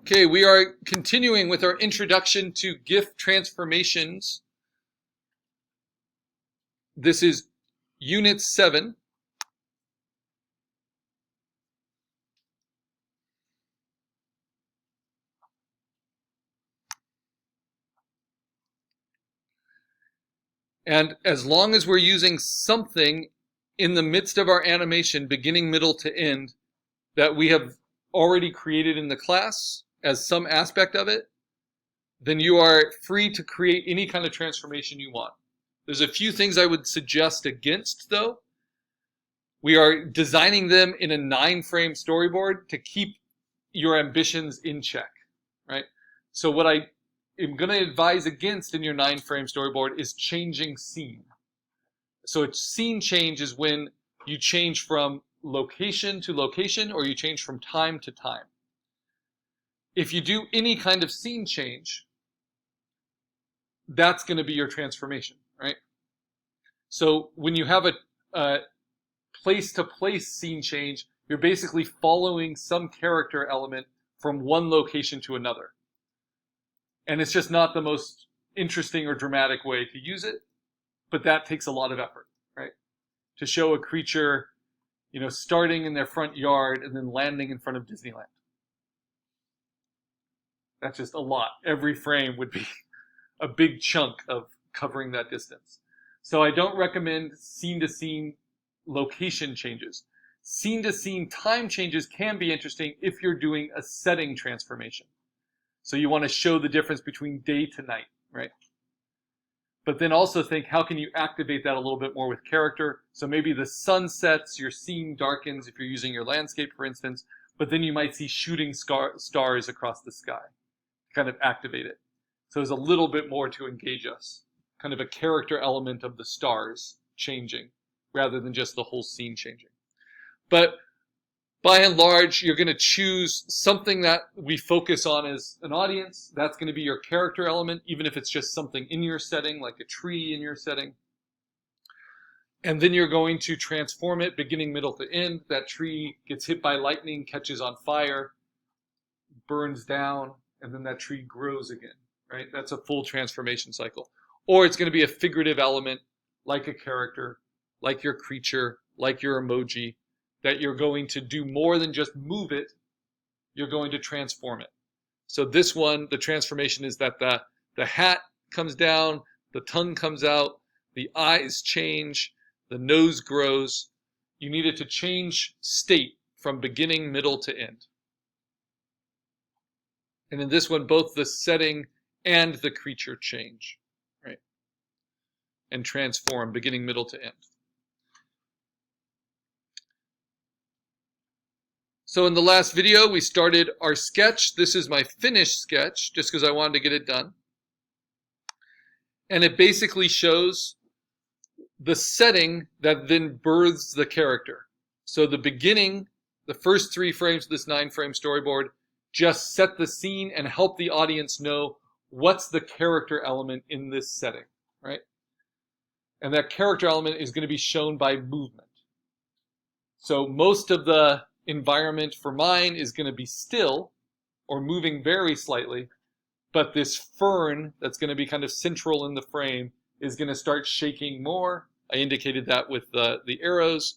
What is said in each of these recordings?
Okay, we are continuing with our introduction to GIF transformations. This is Unit 7. And as long as we're using something in the midst of our animation, beginning, middle to end, that we have already created in the class as some aspect of it, then you are free to create any kind of transformation you want. There's a few things I would suggest against, though. We are designing them in a 9-frame storyboard to keep your ambitions in check, right? So what I am going to advise against in your 9-frame storyboard is changing scene. So a scene change is when you change from location to location, or you change from time to time. If you do any kind of scene change, that's going to be your transformation, right? So when you have a place-to-place scene change, you're basically following some character element from one location to another. And it's just not the most interesting or dramatic way to use it, but that takes a lot of effort, right? To show a creature, starting in their front yard and then landing in front of Disneyland. That's just a lot. Every frame would be a big chunk of covering that distance. So I don't recommend scene-to-scene location changes. Scene-to-scene time changes can be interesting if you're doing a setting transformation. So you want to show the difference between day to night, right? But then also think, how can you activate that a little bit more with character? So maybe the sun sets, your scene darkens if you're using your landscape, for instance, but then you might see shooting stars across the sky to kind of activate it. So there's a little bit more to engage us, kind of a character element of the stars changing rather than just the whole scene changing. But by and large, you're going to choose something that we focus on as an audience. That's going to be your character element, even if it's just something in your setting, like a tree in your setting. And then you're going to transform it beginning, middle to end. That tree gets hit by lightning, catches on fire, burns down, and then that tree grows again, right? That's a full transformation cycle. Or it's going to be a figurative element, like a character, like your creature, like your emoji, that you're going to do more than just move it, you're going to transform it. So this one, the transformation is that the hat comes down, the tongue comes out, the eyes change, the nose grows. You need it to change state from beginning, middle to end. And in this one, both the setting and the creature change, right? And transform, beginning, middle to end. So in the last video, we started our sketch. This is my finished sketch, just because I wanted to get it done. And it basically shows the setting that then births the character. So the beginning, the first 3 frames of this 9-frame storyboard, just set the scene and help the audience know what's the character element in this setting, right? And that character element is going to be shown by movement. So most of the environment for mine is going to be still or moving very slightly, but this fern that's going to be kind of central in the frame is going to start shaking more. I indicated that with the arrows,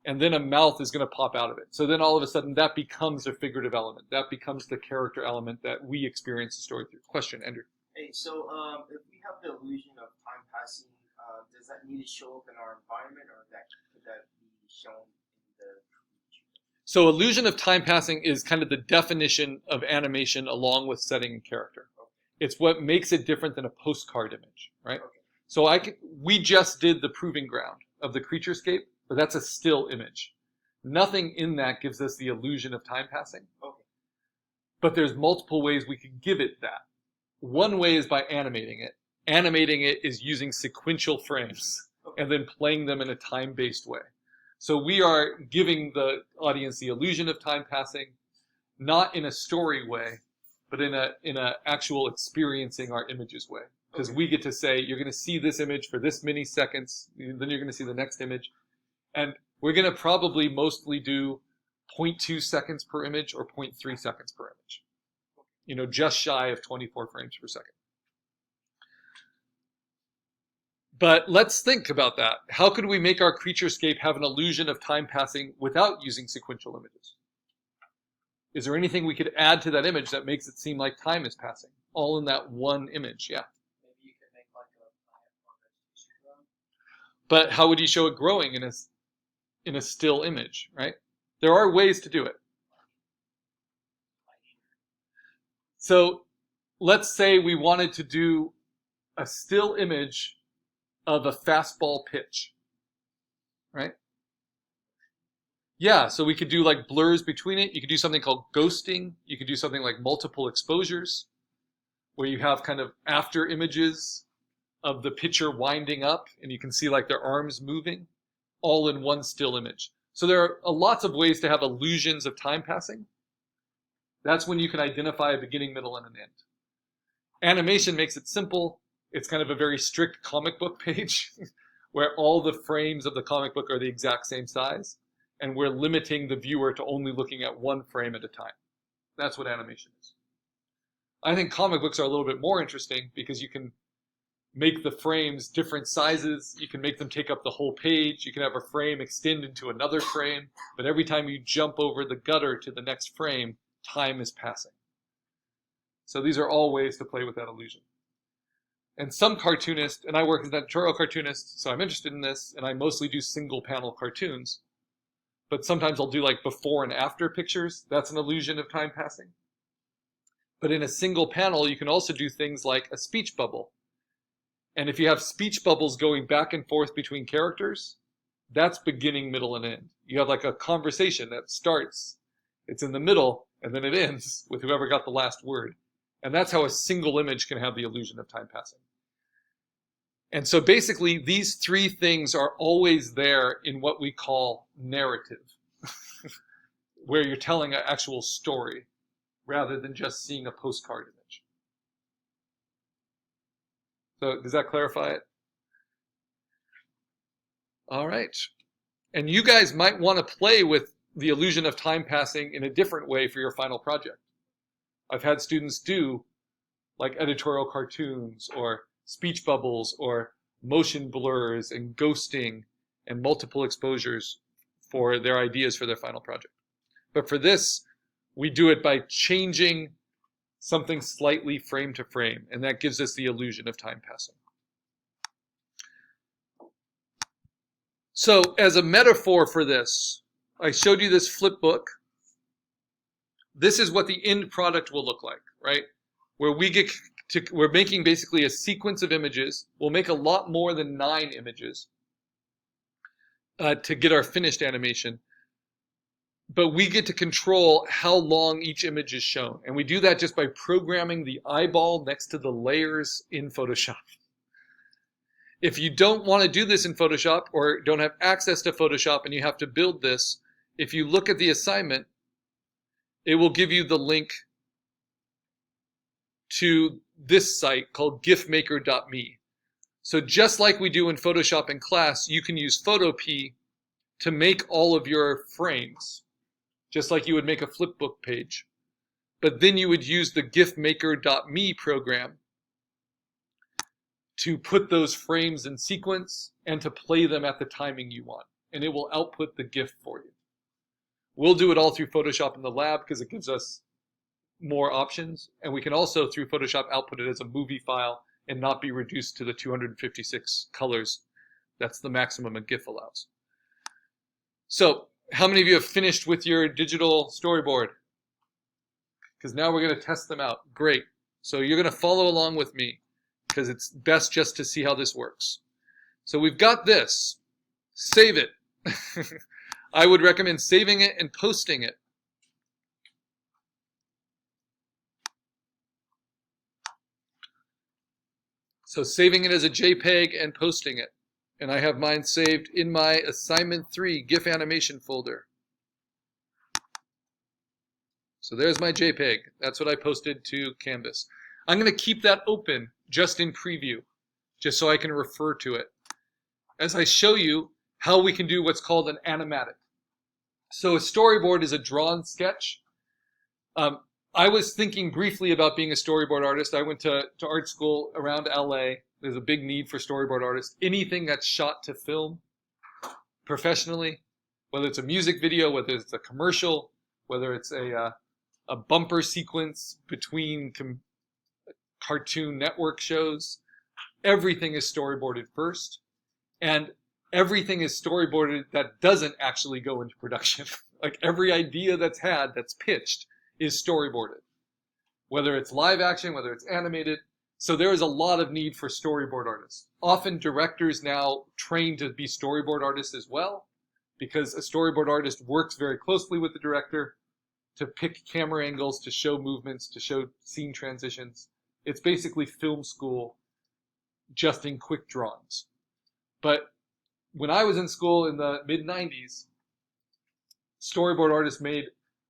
and then a mouth is going to pop out of it. So then all of a sudden that becomes a figurative element. That becomes the character element that we experience the story through. Question, Andrew. Hey, so if we have the illusion of time passing, does that need to show up in our environment, or could that be shown in the creature? So illusion of time passing is kind of the definition of animation along with setting and character. Okay. It's what makes it different than a postcard image, right? Okay. So we just did the proving ground of the creaturescape, but that's a still image. Nothing in that gives us the illusion of time passing. Okay. But there's multiple ways we could give it that. One way is by animating it. Animating it is using sequential frames and then playing them in a time-based way. So we are giving the audience the illusion of time passing, not in a story way, but in a actual experiencing our images way. Because we get to say, you're going to see this image for this many seconds, then you're going to see the next image. And we're going to probably mostly do 0.2 seconds per image or 0.3 seconds per image. just shy of 24 frames per second. But let's think about that. How could we make our creaturescape have an illusion of time passing without using sequential images? Is there anything we could add to that image that makes it seem like time is passing? All in that one image, yeah. Maybe you could make like a plant or vegetation growing. But how would you show it growing in a still image, right? There are ways to do it. So let's say we wanted to do a still image of a fastball pitch, right? Yeah, so we could do like blurs between it. You could do something called ghosting. You could do something like multiple exposures, where you have kind of after images of the pitcher winding up, and you can see like their arms moving, all in one still image. So there are lots of ways to have illusions of time passing. That's when you can identify a beginning, middle, and an end. Animation makes it simple. It's kind of a very strict comic book page where all the frames of the comic book are the exact same size, and we're limiting the viewer to only looking at one frame at a time. That's what animation is. I think comic books are a little bit more interesting because you can make the frames different sizes. You can make them take up the whole page. You can have a frame extend into another frame, but every time you jump over the gutter to the next frame, time is passing. So these are all ways to play with that illusion. And some cartoonists, and I work as an editorial cartoonist, so I'm interested in this, and I mostly do single panel cartoons. But sometimes I'll do like before and after pictures. That's an illusion of time passing. But in a single panel, you can also do things like a speech bubble. And if you have speech bubbles going back and forth between characters, that's beginning, middle, and end. You have like a conversation that starts, it's in the middle, and then it ends with whoever got the last word. And that's how a single image can have the illusion of time passing. And so basically, these three things are always there in what we call narrative, where you're telling an actual story rather than just seeing a postcard image. So does that clarify it? All right. And you guys might want to play with the illusion of time passing in a different way for your final project. I've had students do like editorial cartoons or speech bubbles or motion blurs and ghosting and multiple exposures for their ideas for their final project. But for this, we do it by changing something slightly frame to frame, and that gives us the illusion of time passing. So as a metaphor for this, I showed you this flip book. This is what the end product will look like, right? Where we're making basically a sequence of images. We'll make a lot more than 9 images to get our finished animation. But we get to control how long each image is shown. And we do that just by programming the eyeball next to the layers in Photoshop. If you don't want to do this in Photoshop or don't have access to Photoshop and you have to build this, if you look at the assignment, it will give you the link to this site called gifmaker.me. So just like we do in Photoshop in class, you can use Photopea to make all of your frames, just like you would make a flipbook page. But then you would use the gifmaker.me program to put those frames in sequence and to play them at the timing you want. And it will output the GIF for you. We'll do it all through Photoshop in the lab because it gives us more options. And we can also, through Photoshop, output it as a movie file and not be reduced to the 256 colors. That's the maximum a GIF allows. So, how many of you have finished with your digital storyboard? Because now we're going to test them out. Great. So you're going to follow along with me because it's best just to see how this works. So we've got this. Save it. I would recommend saving it and posting it. So saving it as a JPEG and posting it. And I have mine saved in my assignment 3 GIF animation folder. So there's my JPEG. That's what I posted to Canvas. I'm going to keep that open just in preview, just so I can refer to it as I show you how we can do what's called an animatic. So a storyboard is a drawn sketch. I was thinking briefly about being a storyboard artist. I went to art school around LA. There's a big need for storyboard artists. Anything that's shot to film professionally, whether it's a music video, whether it's a commercial, whether it's a bumper sequence between Cartoon Network shows, everything is storyboarded first. And everything is storyboarded that doesn't actually go into production. Like every idea that's pitched is storyboarded. Whether it's live action, whether it's animated. So there is a lot of need for storyboard artists. Often directors now train to be storyboard artists as well, because a storyboard artist works very closely with the director to pick camera angles, to show movements, to show scene transitions. It's basically film school, just in quick drawings. But when I was in school in the mid-90s, storyboard artists made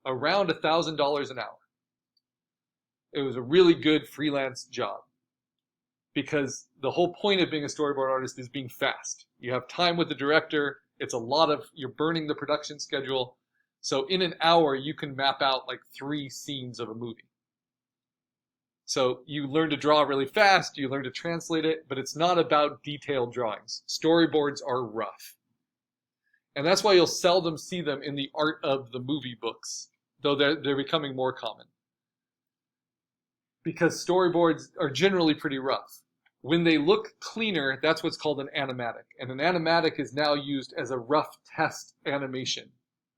around $1,000 an hour. It was a really good freelance job, because the whole point of being a storyboard artist is being fast. You have time with the director. It's a lot of, you're burning the production schedule. So in an hour, you can map out like 3 scenes of a movie. So you learn to draw really fast, you learn to translate it, but it's not about detailed drawings. Storyboards are rough. And that's why you'll seldom see them in the art of the movie books, though they're becoming more common. Because storyboards are generally pretty rough. When they look cleaner, that's what's called an animatic. And an animatic is now used as a rough test animation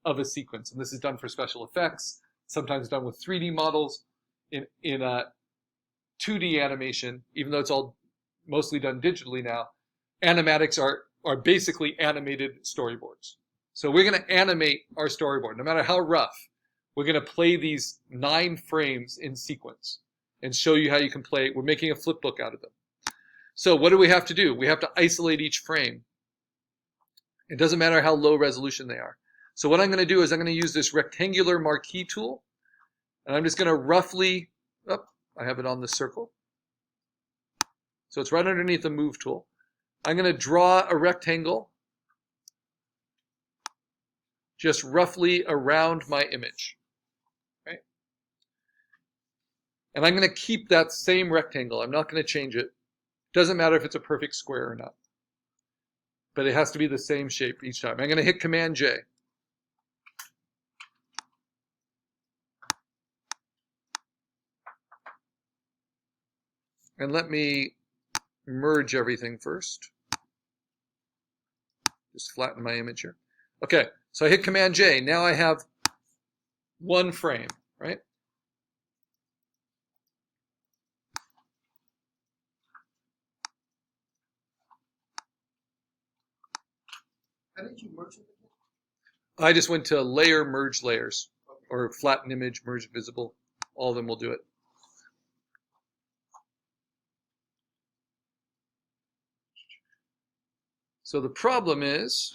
of a sequence. And this is done for special effects, sometimes done with 3D models. In a 2D animation, even though it's all mostly done digitally now, animatics are basically animated storyboards. So we're going to animate our storyboard. No matter how rough, we're going to play these 9 frames in sequence and show you how you can play it. We're making a flip book out of them. So what do we have to do? We have to isolate each frame. It doesn't matter how low resolution they are. So what I'm going to do is I'm going to use this rectangular marquee tool, and I'm just going to roughly, I have it on the circle. So it's right underneath the move tool. I'm going to draw a rectangle just roughly around my image. Right? And I'm going to keep that same rectangle. I'm not going to change it. Doesn't matter if it's a perfect square or not. But it has to be the same shape each time. I'm going to hit Command J. And let me merge everything first. Just flatten my image here. Okay, so I hit Command J. Now I have 1 frame, right? How did you merge it again? I just went to Layer, Merge Layers, or Flatten Image, Merge Visible. All of them will do it. So the problem is,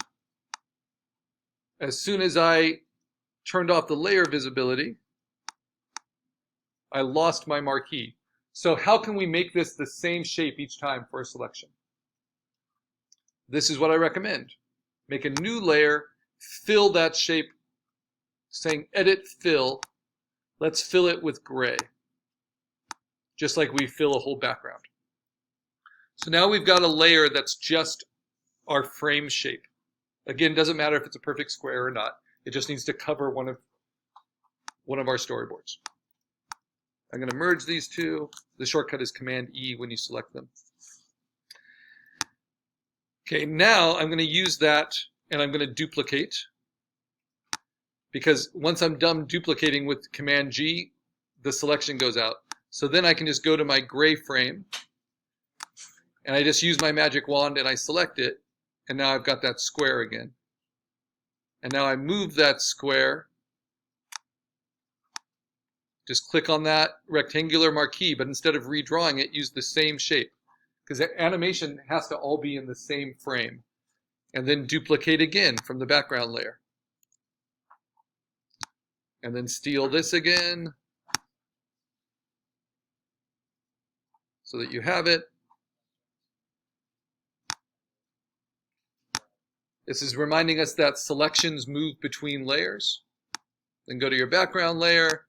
as soon as I turned off the layer visibility, I lost my marquee. So how can we make this the same shape each time for a selection? This is what I recommend. Make a new layer, fill that shape, saying Edit Fill. Let's fill it with gray, just like we fill a whole background. So now we've got a layer that's just our frame shape. Again, doesn't matter if it's a perfect square or not. It just needs to cover one of our storyboards. I'm going to merge these 2. The shortcut is Command E when you select them. Okay, now I'm going to use that and I'm going to duplicate, because once I'm done duplicating with Command G, the selection goes out. So then I can just go to my gray frame and I just use my magic wand and I select it. And now I've got that square again. And now I move that square. Just click on that rectangular marquee, but instead of redrawing it, use the same shape. Because the animation has to all be in the same frame. And then duplicate again from the background layer. And then steal this again, so that you have it. This is reminding us that selections move between layers. Then go to your background layer,